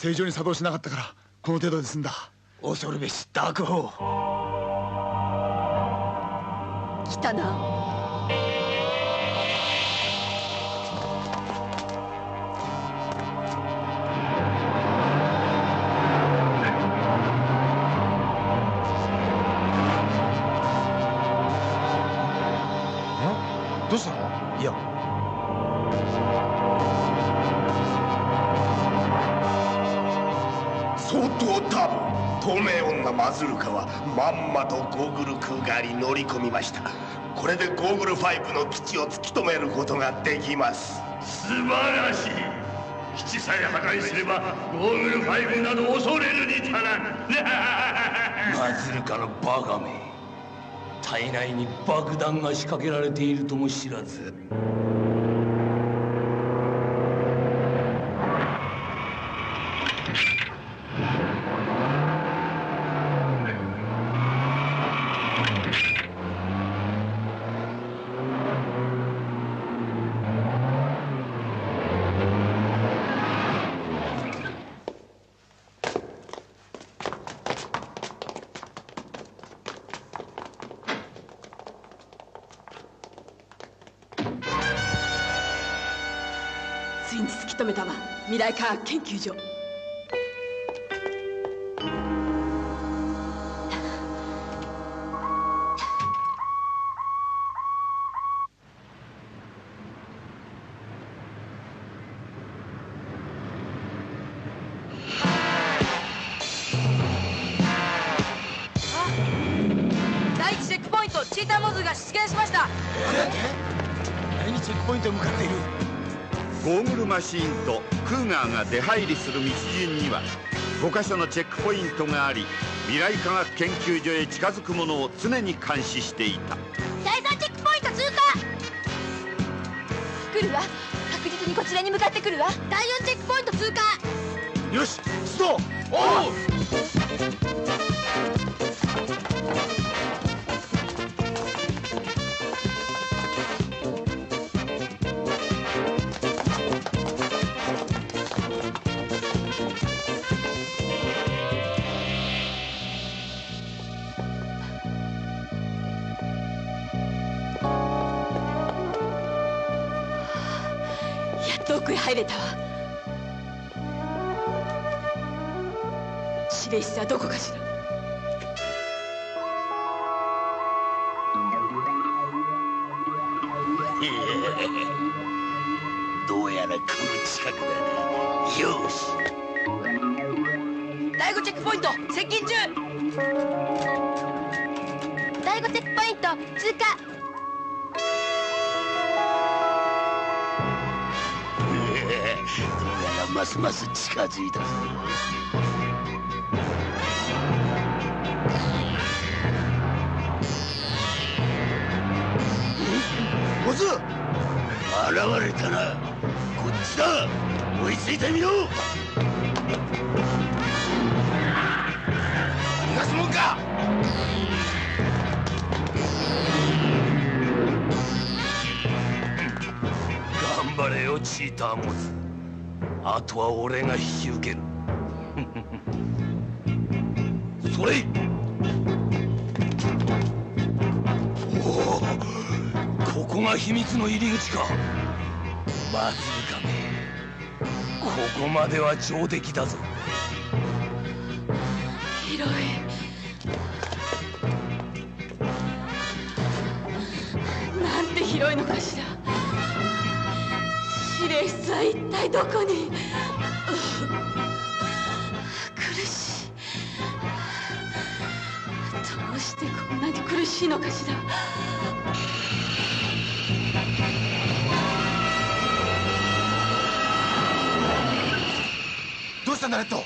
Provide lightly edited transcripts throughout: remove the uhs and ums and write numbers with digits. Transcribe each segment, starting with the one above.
正常に作動しなかったからこの程度で済んだ。恐るべしダークホー。来たな。どうしたの？いや、相当多分透明女マズルカはまんまとゴーグル空ガーに乗り込みました。これでゴーグル5の基地を突き止めることができます。素晴らしい。基地さえ破壊すればゴーグル5など恐れるに足らん。マズルカのバカめ、体内に爆弾が仕掛けられているとも知らず。ついに突き止めたわ。未来科学研究所。第一チェックポイントチーターモズが出現しました。何にチェックポイントに向かっている？ゴーグルマシーンとクーガーが出入りする道順には5カ所のチェックポイントがあり、未来科学研究所へ近づく者を常に監視していた。第3チェックポイント通過。来るわ。確実にこちらに向かってくるわ。第4チェックポイント通過。よし、出動。おう。やっと奥へ入れたわ。指令室はどこかしら？どうやらこの近くだな。よし。第5チェックポイント接近中。第5チェックポイント通過。どうやらますます近づいたぞ。モズ！現れたな。こっちだ。追いついてみろ。逃がすもんか。頑張れよチーターモズ。あとは俺が引き受ける。それ。おお、ここが秘密の入り口か。マズルカめ、ここまでは上出来だぞ。広い。なんて広いのかしら。指令室は一体どこに？苦しい。どうしてこんなに苦しいのかしら。どうしたんだレッド？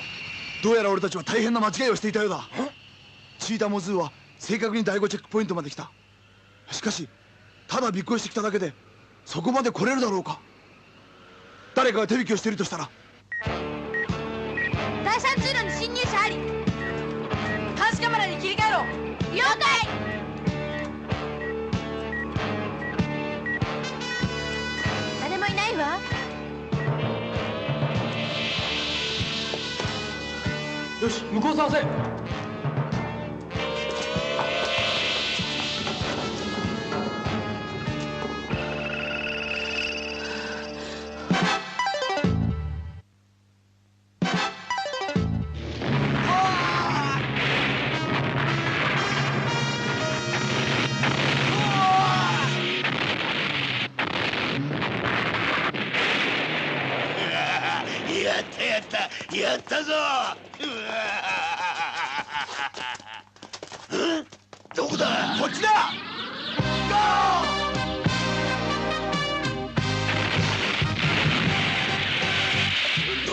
どうやら俺たちは大変な間違いをしていたようだ。チータモズーは正確に第5チェックポイントまで来た。しかしただ尾行してきただけでそこまで来れるだろうか。誰かが手引きをしているとしたら。第3通路に侵入者あり。監視カメラに切り替えろ。了解。誰もいないわ。よし、向こう探せ。やったぞ。どこだ。こっちだ。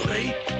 ゴー！